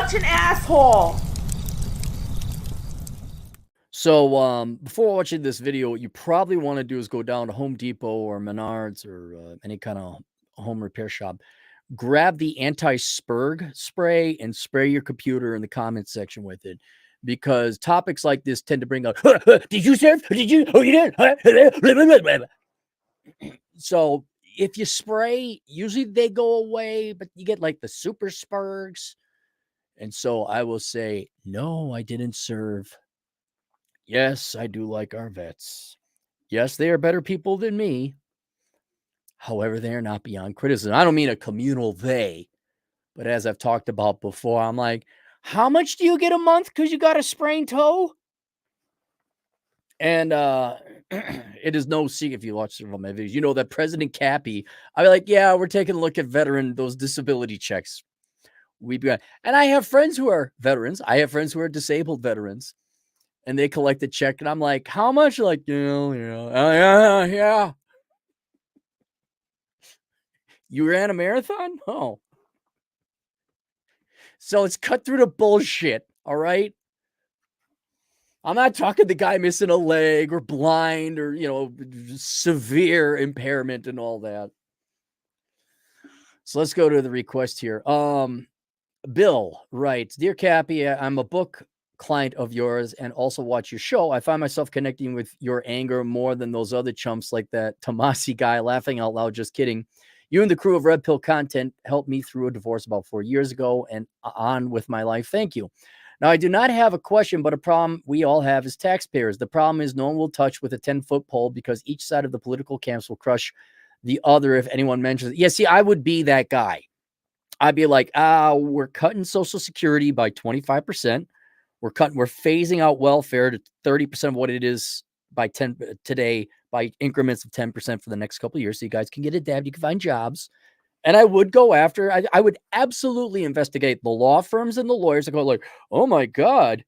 such an asshole. So before watching this video, what you probably want to do is go down to Home Depot or Menards or any kind of home repair shop. Grab the anti-spurg spray and spray your computer in the comment section with it. Because topics like this tend to bring up, did you serve? Did you? Oh, you did? So if you spray, usually they go away, but you get like the super spurgs. And so I will say, no, I didn't serve. Yes, I do like our vets. Yes, they are better people than me. However, they are not beyond criticism. I don't mean a communal they, but as I've talked about before, I'm like, how much do you get a month because you got a sprained toe? And it is no secret if you watch some of my videos, you know that President Cappy, I'd be like, yeah, we're taking a look at those disability checks. And I have friends who are veterans. I have friends who are disabled veterans. And they collect a check, and I'm like, how much? Like, yeah. You ran a marathon? Oh. So let's cut through the bullshit, all right? I'm not talking the guy missing a leg or blind or, severe impairment and all that. So let's go to the request here. Bill writes, Dear Cappy, I'm a book client of yours and also watch your show. I find myself connecting with your anger more than those other chumps like that Tomasi guy, laughing out loud, just kidding. You and the crew of Red Pill Content helped me through a divorce about 4 years ago and on with my life. Thank you. Now, I do not have a question, but a problem we all have is taxpayers. The problem is no one will touch with a 10-foot pole because each side of the political camps will crush the other if anyone mentions it. Yeah, see, I would be that guy. I'd be like, we're cutting Social Security by 25%. We're phasing out welfare to 30% of what it is by 10 today by increments of 10% for the next couple of years. So you guys can get a dab, you can find jobs. And I would go after, I would absolutely investigate the law firms and the lawyers and go like, oh my God,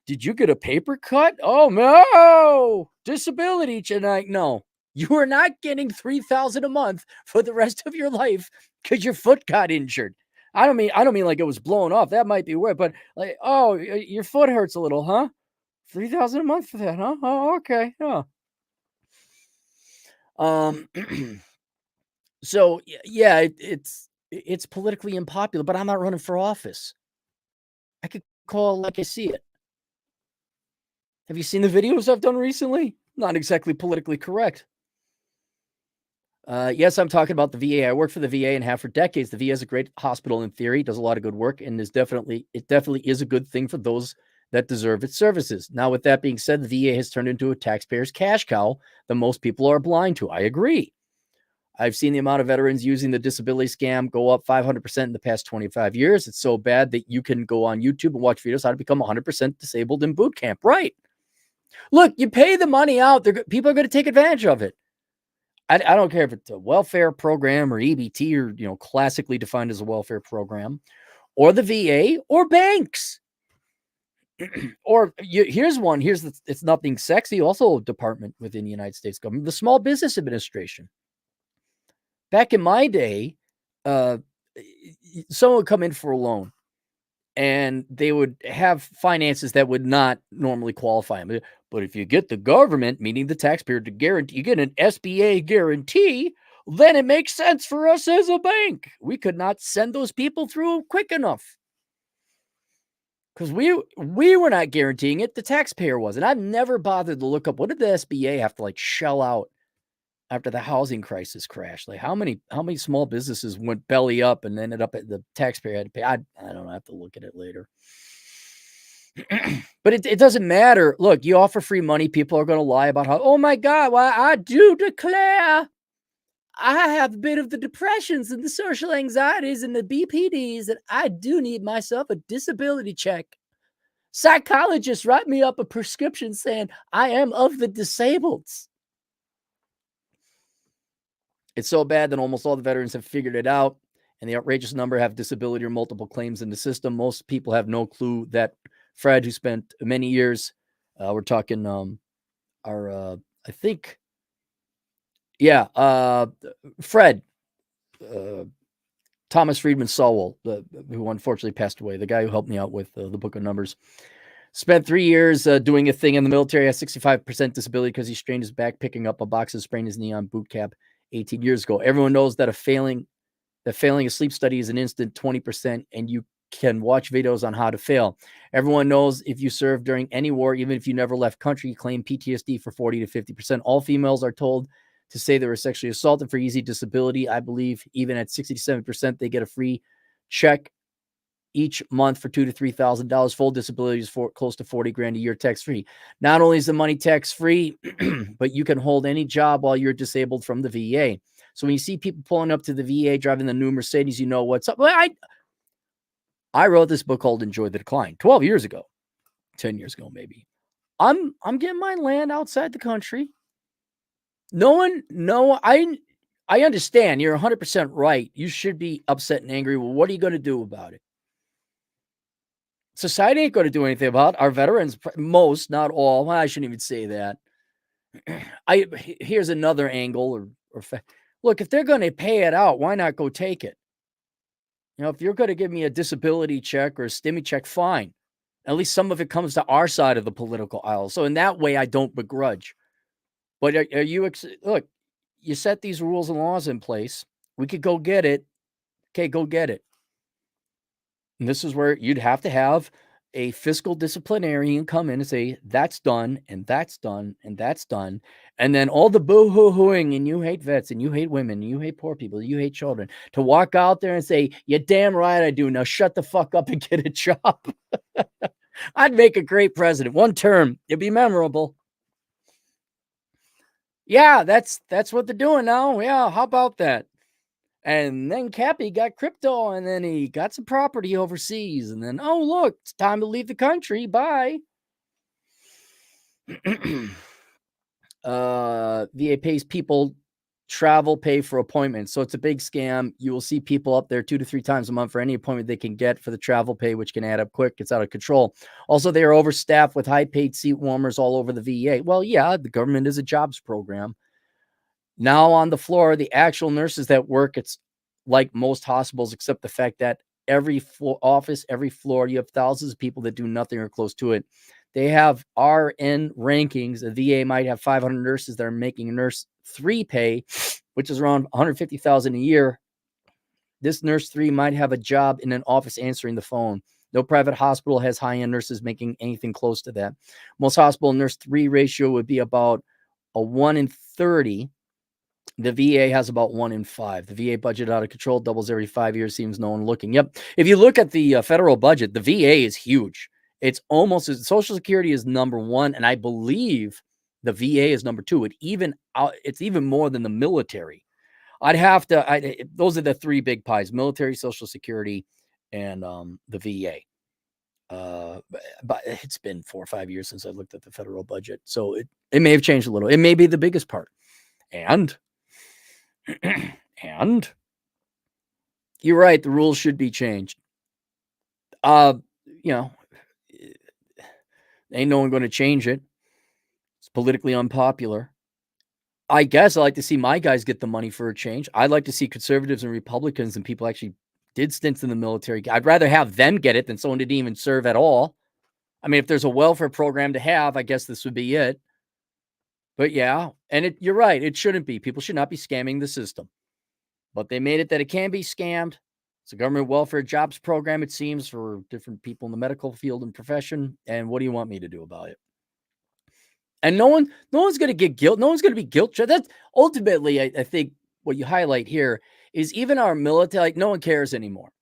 did you get a paper cut? Oh no, disability tonight. No, you are not getting $3,000 a month for the rest of your life because your foot got injured. I don't mean like it was blown off. That might be weird, but like, oh, your foot hurts a little, huh? $3,000 a month for that, huh? Oh, okay. Yeah. So yeah, it's politically unpopular, but I'm not running for office. I could call like I see it. Have you seen the videos I've done recently? Not exactly politically correct. Yes, I'm talking about the VA. I worked for the VA and have for decades. The VA is a great hospital in theory, does a lot of good work, and it definitely is a good thing for those that deserve its services. Now, with that being said, the VA has turned into a taxpayer's cash cow that most people are blind to. I agree. I've seen the amount of veterans using the disability scam go up 500% in the past 25 years. It's so bad that you can go on YouTube and watch videos how to become 100% disabled in boot camp. Right. Look, you pay the money out. People are going to take advantage of it. I don't care if it's a welfare program or EBT or, classically defined as a welfare program or the VA or banks. Or here's one. It's nothing sexy. Also a department within the United States government, the Small Business Administration. Back in my day, someone would come in for a loan and they would have finances that would not normally qualify them. But if you get the government, meaning the taxpayer, to guarantee, you get an SBA guarantee, then it makes sense for us as a bank. We could not send those people through quick enough because we were not guaranteeing it. The taxpayer was. And I've never bothered to look up what did the SBA have to like shell out after the housing crisis crashed. Like how many small businesses went belly up and ended up at the taxpayer had to pay. I don't know, I have to look at it later. But it doesn't matter. Look, you offer free money, people are going to lie about how, oh my God, well, I do declare I have a bit of the depressions and the social anxieties and the BPDs that I do need myself a disability check. Psychologists write me up a prescription saying I am of the disabled. It's so bad that almost all the veterans have figured it out, and the outrageous number have disability or multiple claims in the system. Most people have no clue that Fred, who spent many years, we're talking I think, yeah, Fred, Thomas Friedman Sowell, who unfortunately passed away, the guy who helped me out with the Book of Numbers, spent 3 years doing a thing in the military. Has 65% disability because he strained his back picking up a box and sprained his knee on boot camp 18 years ago. Everyone knows that failing a sleep study is an instant 20%, and you can watch videos on how to fail. Everyone knows if you serve during any war, even if you never left country, you claim PTSD for 40 to 50%. All females are told to say they were sexually assaulted for easy disability. I believe even at 67%, they get a free check each month for $2,000 to $3,000. Full disability is for close to 40 grand a year, tax free. Not only is the money tax free, but you can hold any job while you're disabled from the VA. So when you see people pulling up to the VA driving the new Mercedes, you know what's up. I wrote this book called Enjoy the Decline 12 years ago, 10 years ago, maybe. I'm getting my land outside the country. I understand. You're 100% right. You should be upset and angry. Well, what are you going to do about it? Society ain't going to do anything about it. Our veterans, most, not all. Well, I shouldn't even say that. Here's another angle look, if they're going to pay it out, why not go take it? If you're going to give me a disability check or a stimmy check, fine. At least some of it comes to our side of the political aisle. So in that way, I don't begrudge. But are you look, you set these rules and laws in place. We could go get it. Okay, go get it. And this is where you'd have to have a fiscal disciplinarian come in and say, that's done, and that's done, and that's done. And then all the boo-hoo-hooing, and you hate vets, and you hate women, and you hate poor people, you hate children, to walk out there and say, you're damn right I do. Now shut the fuck up and get a job. I'd make a great president. One term. It'd be memorable. Yeah, that's what they're doing now. Yeah, how about that? And then Cappy got crypto, and then he got some property overseas. And then, oh, look, it's time to leave the country. Bye. VA pays people travel pay for appointments. So it's a big scam. You will see people up there 2 to 3 times a month for any appointment they can get for the travel pay, which can add up quick. It's out of control. Also, they are overstaffed with high-paid seat warmers all over the VA. Well, yeah, the government is a jobs program. Now on the floor, the actual nurses that work, it's like most hospitals, except the fact that every office, every floor, you have thousands of people that do nothing or close to it. They have RN rankings. The VA might have 500 nurses that are making nurse 3 pay, which is around $150,000 a year. This nurse 3 might have a job in an office answering the phone. No private hospital has high-end nurses making anything close to that. Most hospital nurse 3 ratio would be about a 1 in 30. The VA has about 1 in 5. The VA budget out of control, doubles every 5 years, seems no one looking. Yep. If you look at the federal budget, the VA is huge. It's almost Social Security is number 1, and I believe the VA is number 2. It's even more than the military. Those are the 3 big pies: military, Social Security, and the VA. But it's been 4 or 5 years since I looked at the federal budget, so it may have changed a little. It may be the biggest part, and you're right, the rules should be changed. You know, ain't no one going to change it. It's politically unpopular. I guess I like to see my guys get the money for a change. I'd like to see conservatives and Republicans and people actually did stints in the military. I'd rather have them get it than someone didn't even serve at all. I mean, if there's a welfare program to have, I guess this would be it. But yeah, and you're right, it shouldn't be. People should not be scamming the system. But they made it that it can be scammed. It's a government welfare jobs program, it seems, for different people in the medical field and profession. And what do you want me to do about it? And no one's going to get guilt. No one's going to be guilt. That's ultimately, I think, what you highlight here is even our military, like, no one cares anymore.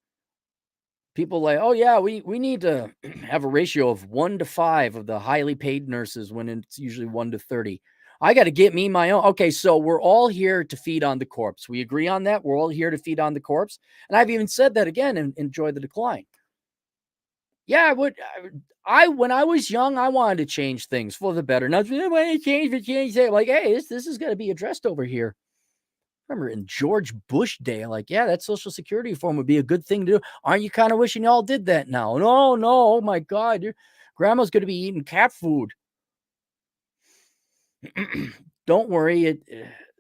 People like, oh yeah, we need to have a ratio of 1 to 5 of the highly paid nurses when it's usually 1 to 30. I got to get me my own. Okay, so we're all here to feed on the corpse. We agree on that. We're all here to feed on the corpse. And I've even said that again and Enjoy the Decline. Yeah, when I was young, I wanted to change things for the better. Now, when I change it, like, hey, this is going to be addressed over here. Remember in George Bush day, like, yeah, that Social Security reform would be a good thing to do. Aren't you kind of wishing y'all did that now? No, oh my God, your grandma's going to be eating cat food. Don't worry.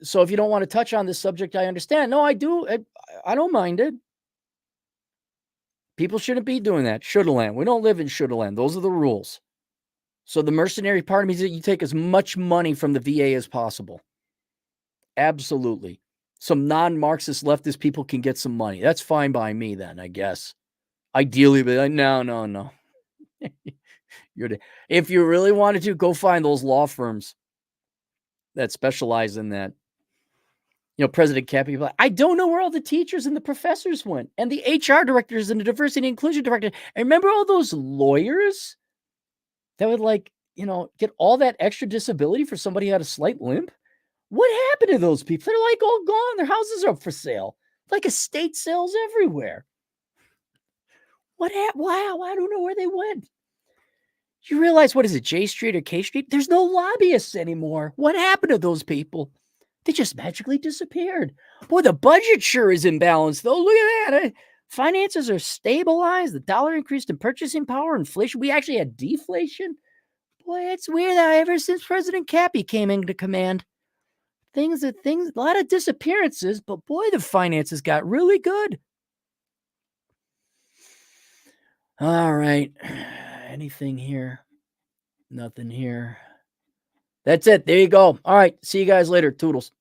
So if you don't want to touch on this subject, I understand. No, I do. I don't mind it. People shouldn't be doing that. Shoulda land. We don't live in shoulda land. Those are the rules. So the mercenary part means that you take as much money from the VA as possible. Absolutely. Some non-Marxist leftist people can get some money. That's fine by me then, I guess. Ideally, but no. If you really wanted to, go find those law firms that specialize in that. President Cappy, like, I don't know where all the teachers and the professors went, and the HR directors and the diversity and inclusion director. And remember all those lawyers that would get all that extra disability for somebody who had a slight limp? What happened to those people? They're like all gone. Their houses are up for sale. Like estate sales everywhere. Wow, I don't know where they went. You realize, what is it, J Street or K Street? There's no lobbyists anymore. What happened to those people? They just magically disappeared. Boy, the budget sure is in balance, though. Look at that. Finances are stabilized. The dollar increased in purchasing power. Inflation. We actually had deflation. Boy, it's weird that ever since President Cappy came into command, a lot of disappearances, but boy, the finances got really good. All right. Anything here? Nothing here. That's it. There you go. All right. See you guys later. Toodles.